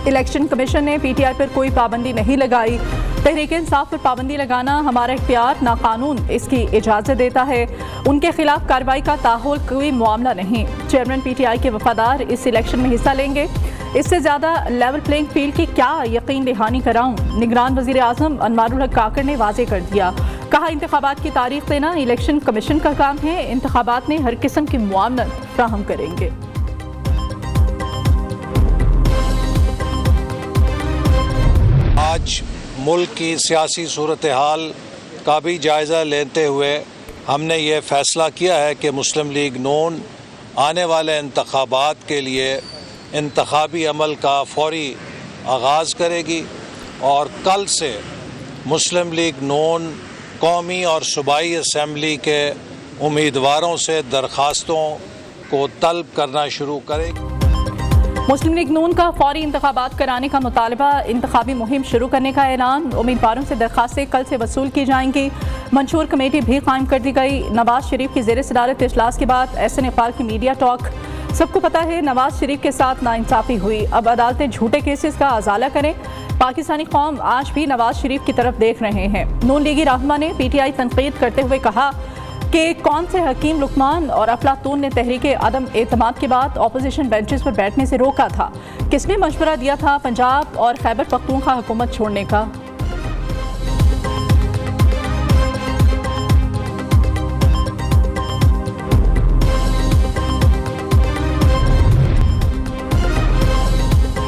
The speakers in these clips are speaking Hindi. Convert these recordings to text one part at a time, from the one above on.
इलेक्शन कमीशन ने पीटीआई पर कोई पाबंदी नहीं लगाई। तहरीक इंसाफ पर पाबंदी लगाना हमारा इख्तियार ना कानून इसकी इजाज़त देता है। उनके खिलाफ कार्रवाई का ताहुल कोई मामला नहीं। चेयरमैन पीटीआई के वफादार इस इलेक्शन में हिस्सा लेंगे। इससे ज़्यादा लेवल प्लेइंग फील्ड की क्या यकीन दहानी कराऊं। निगरान वज़ीर आज़म अनवारुल हक काकड़ ने वाज़ेह कर दिया। कहा, इंतखाबात की तारीख देना इलेक्शन कमीशन का काम है। इंतखाबात में हर किस्म की मुआवनत फ्राहम करेंगे। आज मुल्क की सियासी सूरत हाल का भी जायज़ा लेते हुए हमने ये फ़ैसला किया है कि मुस्लिम लीग नून आने वाले इंतखाबात के लिए इंतखाबी अमल का फौरी आगाज़ करेगी और कल से मुस्लिम लीग नून कौमी और सूबाई असम्बली के उम्मीदवारों से दरख्वास्तों को तलब करना शुरू करेगी। मुस्लिम लीग नून का फौरी इंतखाबात कराने का मुतालबा, इंतखाबी मुहिम शुरू करने का ऐलान। उम्मीदवारों से दरख्वास्तें कल से वसूल की जाएंगी। मंशूर कमेटी भी कायम कर दी गई। नवाज शरीफ की ज़ेर सदारत इजलास के बाद एहसन इकबाल की मीडिया टॉक। सबको पता है नवाज शरीफ के साथ नाइंसाफ़ी हुई, अब अदालतें झूठे केसेस का अजाला करें। पाकिस्तानी कौम आज भी नवाज शरीफ की तरफ देख रहे हैं। नून लीगी रहनुमा ने पीटीआई तनकीद करते हुए कहा कि कौन से हकीम लुकमान और अफलातून ने तहरीक अदम एतमाद के बाद अपोजिशन बेंचेस पर बैठने से रोका था। किसने मशवरा दिया था पंजाब और खैबर पख्तूनख्वा हुकूमत छोड़ने का।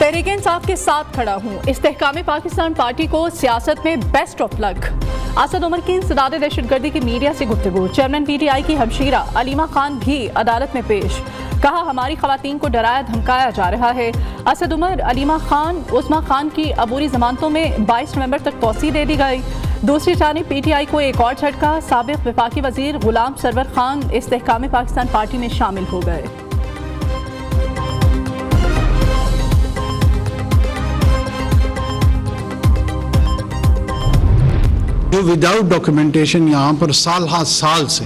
तहरीक इंसाफ के साथ खड़ा हूँ। इस्तेहकाम पाकिस्तान पार्टी को सियासत में best of luck. Asad Umar की इंसदाद दहशतगर्दी की मीडिया से गुफ्तगू। चेयरमैन पीटीआई की हमशीरा अलीमा खान भी अदालत में पेश। कहा, हमारी खवातीन को डराया धमकाया जा रहा है। असद उमर, अलीमा खान, उस्मा खान की अबूरी जमानतों में 22 नवंबर तक तौसीह दे दी गई। दूसरी जानिब पीटीआई को एक और झटका। साबिक वफाकी वजीर गुलाम सरवर खान इस्तेहकाम पाकिस्तान पार्टी में शामिल हो गए। जो विदाउट डॉक्यूमेंटेशन यहाँ पर साल हाथ साल से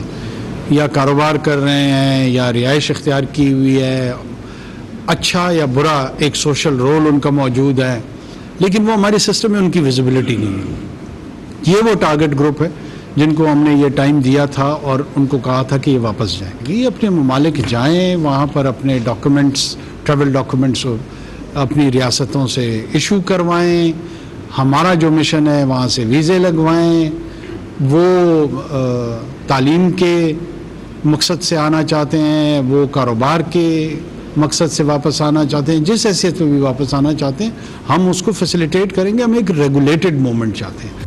या कारोबार कर रहे हैं या रिहाइश इख्तियार की हुई है, अच्छा या बुरा एक सोशल रोल उनका मौजूद है, लेकिन वो हमारे सिस्टम में उनकी विजिबिलिटी नहीं है। ये वो टारगेट ग्रुप है जिनको हमने ये टाइम दिया था और उनको कहा था कि ये वापस जाएंगे। ये अपने ममालिक जाएँ, वहाँ पर अपने डॉक्यूमेंट्स, ट्रैवल डॉक्यूमेंट्स अपनी रियासतों से इशू करवाएँ। हमारा जो मिशन है वहाँ से वीज़े लगवाएं। वो तालीम के मकसद से आना चाहते हैं, वो कारोबार के मकसद से वापस आना चाहते हैं, जिस हैसियत में भी वापस आना चाहते हैं हम उसको फैसिलिटेट करेंगे। हम एक रेगुलेटेड मूवमेंट चाहते हैं।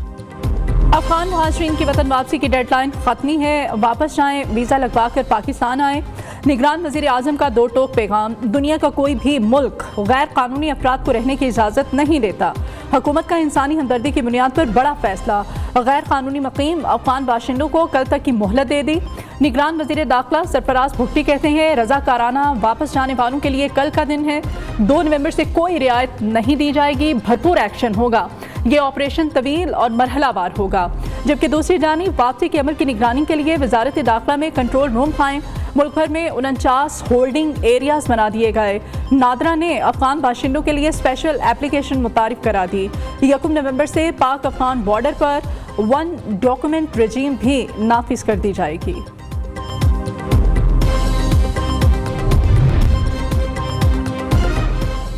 अफगान मुहाजिरीन की वतन वापसी की डेडलाइन खत्मी है। वापस जाएं, वीज़ा लगवा कर पाकिस्तान आएँ। निगरान वज़ीर आज़म का दो टोक पैगाम। दुनिया का कोई भी मुल्क गैर कानूनी अफराद को रहने की इजाज़त नहीं देता। हुकूमत का इंसानी हमदर्दी की बुनियाद पर बड़ा फैसला। गैर कानूनी मुकीम अफगान बाशिंदों को कल तक की मोहलत दे दी। निगरान वज़ीर दाखिला सरफराज भुट्टी कहते हैं, रज़ाकाराना वापस जाने वालों के लिए कल का दिन है। 2 नवंबर से कोई रियायत नहीं दी जाएगी, भरपूर एक्शन होगा। ये ऑपरेशन तवील और मरहलावार होगा। जबकि दूसरी जानिब वापसी के अमल की निगरानी के लिए वज़ारत दाखिला में कंट्रोल रूम कायम। मुल्क भर में 49 होल्डिंग एरियाज बना दिए गए। नादरा ने अफगान बाशिंदों के लिए स्पेशल एप्लीकेशन मुतारिफ करा दी। 1 नवंबर से पाक अफगान बॉर्डर पर 1 डॉक्यूमेंट रजीम भी नाफिज कर दी जाएगी।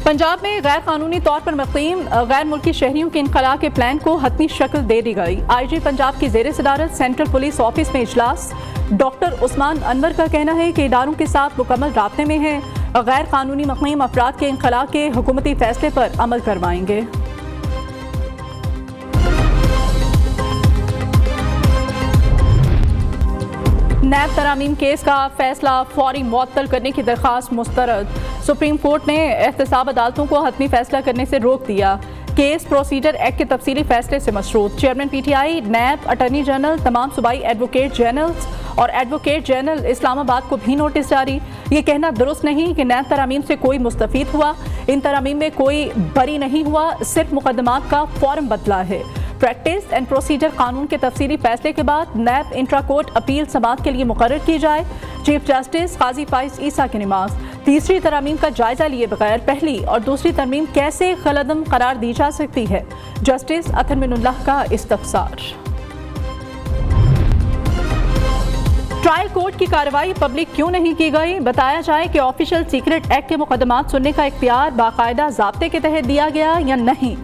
पंजाब में गैर कानूनी तौर पर मुकीम गैर मुल्की शहरियों के इनखला के प्लान को हतमी शक्ल दे दी गई। आईजी पंजाब की ज़ेर सदारत सेंट्रल पुलिस ऑफिस में इजलास। डॉक्टर उस्मान अनवर का कहना है कि इदारों के साथ मुकम्मल राब्ते में हैं। गैर कानूनी मुकीम अफराद के इनखला के हुकूमती फैसले पर अमल करवाएंगे। नैब तरामीम केस का फैसला फौरी मुअत्तल करने की दरख्वास्त मुस्तरद। सुप्रीम कोर्ट ने एहतसाब अदालतों को हतमी फैसला करने से रोक दिया। केस प्रोसीजर एक्ट के तफसीली फैसले से मशरूत। चेयरमैन पीटीआई, नैब, अटॉर्नी जनरल, तमाम सूबाई एडवोकेट जनरल्स और एडवोकेट जनरल इस्लामाबाद को भी नोटिस जारी। ये कहना दुरुस्त नहीं कि नैब तरामीम से कोई मुस्तफीद हुआ। इन तरामीम में कोई बरी नहीं हुआ, सिर्फ मुकदमात का फॉर्म बदला है। प्रैक्टिस एंड प्रोसीजर कानून के तफसीली फैसले के बाद नैब इंट्रा कोर्ट अपील समाअत के लिए मुकर्रर की जाए। चीफ जस्टिस काजी फाइज ईसा की नमाज। तीसरी तरमीम का जायजा लिए बगैर पहली और दूसरी तरमीम कैसे गलतम करार दी जा सकती है, जस्टिस अतर मिनुल्लाह का इस्तफसार। ट्रायल कोर्ट की कार्रवाई पब्लिक क्यों नहीं की गई? बताया जाए कि ऑफिशियल सीक्रेट एक्ट के मुकदमात सुनने का इख्तियार बाकायदा ज़ाब्ते के तहत दिया गया या नहीं।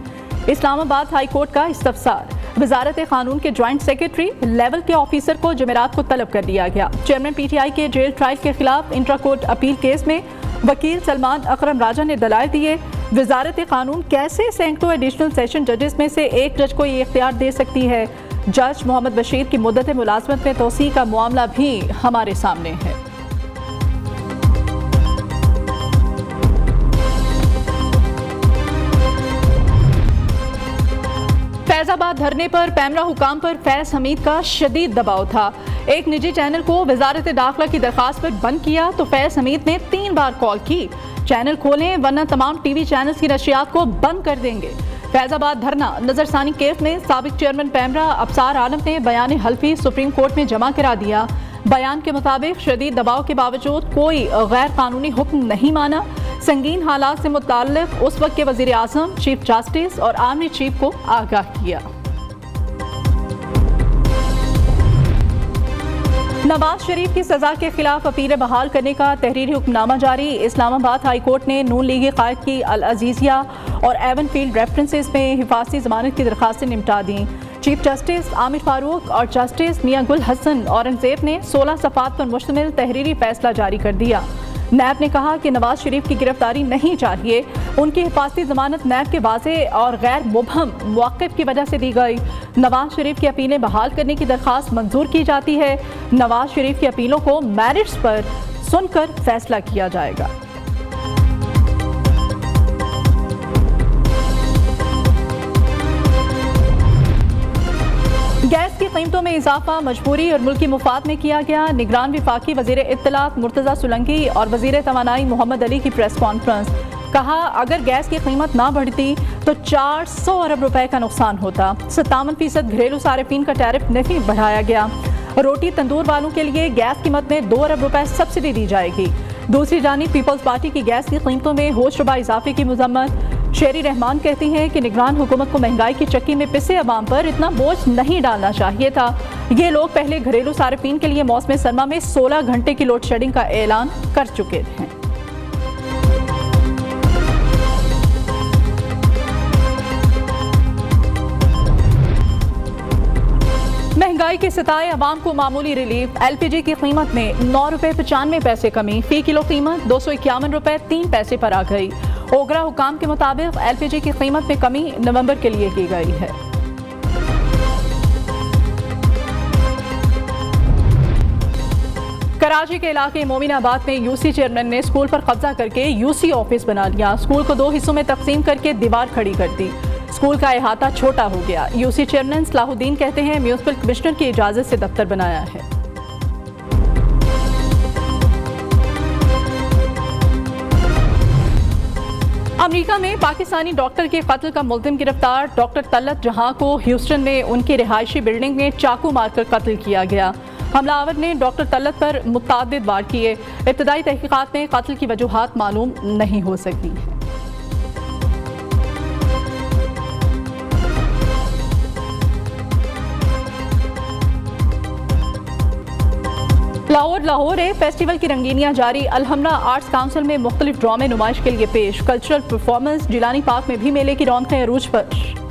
इस्लामाबाद हाई कोर्ट का इस्तफसार। वजारत कानून के ज्वाइंट सेक्रेटरी लेवल के ऑफिसर को जुमेरात को तलब कर दिया गया। चेयरमैन PTI के जेल ट्रायल के खिलाफ इंट्रा कोर्ट अपील केस में वकील सलमान अकरम राजा ने दलाइल दिए। वजारत कानून कैसे सैकड़ों एडिशनल सेशन जजेस में से एक जज को ये इख्तियार दे सकती है? जज मोहम्मद बशीर की मुद्दत मुलाजमत में तोसी का मामला भी हमारे सामने है। फैजाबाद धरने पर पैमरा हुकाम पर फैज हमीद का शदीद दबाव था। एक निजी चैनल को वजारत दाखिला की दरखास्त पर बंद किया तो फैज हमीद ने 3 बार कॉल की, चैनल खोलें वरना तमाम टीवी चैनल्स की नशियात को बंद कर देंगे। फैजाबाद धरना नजरसानी केस में साबिक चेयरमैन पैमरा अबसार आलम ने बयान हल्फी सुप्रीम कोर्ट में जमा करा दिया। बयान के मुताबिक शदीद दबाव के बावजूद कोई गैर कानूनी हुक्म नहीं माना। संगीन हालात से मुताल्लिक उस वक्त के वजीर आजम, चीफ जस्टिस और आर्मी चीफ को आगाह किया। नवाज शरीफ की सजा के खिलाफ अपीलें बहाल करने का तहरीरी हुक्मनामा जारी। इस्लामाबाद हाई कोर्ट ने नून लीगी कायद की अल अजीजिया और एवन फील्ड रेफरेंसेस में हिफाजती जमानत की दरखास्तें निपटा दी। चीफ जस्टिस आमिर फारूक और जस्टिस मियां गुल हसन औरंगजेब ने 16 सफ़ात पर मुश्तमिल तहरीरी फैसला जारी कर दिया। नैब ने कहा कि नवाज शरीफ की गिरफ्तारी नहीं चाहिए। उनकी हिफाजती जमानत नैब के वाज़े और गैर मुबहम मौक़िफ़ की वजह से दी गई। नवाज शरीफ की अपीलें बहाल करने की दरख्वास्त मंजूर की जाती है। नवाज शरीफ की अपीलों को मेरिट्स पर सुनकर फैसला किया जाएगा। गैस की कीमतों में इजाफा मजबूरी और मुल्की मुफाद में किया गया। निगरान वफाकी वजीर इत्तलात मुर्तज़ा सुलंगी और वजीर तवानाई मोहम्मद अली की प्रेस कॉन्फ्रेंस। कहा, अगर गैस की कीमत ना बढ़ती तो 400 अरब रुपए का नुकसान होता। 57% घरेलू सारिफीन का टैरिफ नहीं बढ़ाया गया। रोटी तंदूर वालों के लिए गैस कीमत में 2 अरब रुपए सब्सिडी दी जाएगी। दूसरी जानिब पीपल्स पार्टी की गैस की कीमतों में होशरुबा इजाफे की मजम्मत। शेरी रहमान कहती हैं कि निगरान हुकूमत को महंगाई की चक्की में पिसे अवाम पर इतना बोझ नहीं डालना चाहिए था। ये लोग पहले घरेलू सारिफीन के लिए मौसम सरमा में 16 घंटे की लोड शेडिंग का ऐलान कर चुके हैं। महंगाई के सताए अवाम को मामूली रिलीफ। LPG की कीमत में 9 रुपए 95 पैसे कमी, फी किलो कीमत 251 रुपए 3 पैसे पर आ गई। ओगरा हुकाम के मुताबिक LPG की कीमत में कमी नवंबर के लिए की गई है। कराची के इलाके मोमिनाबाद में UC चेयरमैन ने स्कूल पर कब्जा करके UC ऑफिस बना लिया। स्कूल को 2 हिस्सों में तकसीम करके दीवार खड़ी कर दी। स्कूल का अहाता छोटा हो गया। UC चेयरमैन सलाहुद्दीन कहते हैं म्यूनिसिपल कमिश्नर की इजाजत से दफ्तर बनाया है। अमेरिका में पाकिस्तानी डॉक्टर के कत्ल का मुल्जिम गिरफ्तार। डॉक्टर तल्लत जहां को ह्यूस्टन में उनकी रिहायशी बिल्डिंग में चाकू मारकर कत्ल किया गया। हमलावर ने डॉक्टर तल्लत पर मुतअद्दिद वार किए। इब्तदाई तहकीकात में कत्ल की वजूहात मालूम नहीं हो सकी। लाहौर फेस्टिवल की रंगीनियां जारी। अलहमरा आर्ट्स काउंसिल में मुख्तलिफ ड्रामे नुमाइश के लिए पेश। कल्चरल परफॉर्मेंस जिलानी पार्क में भी मेले की रौनकें अरूज पर।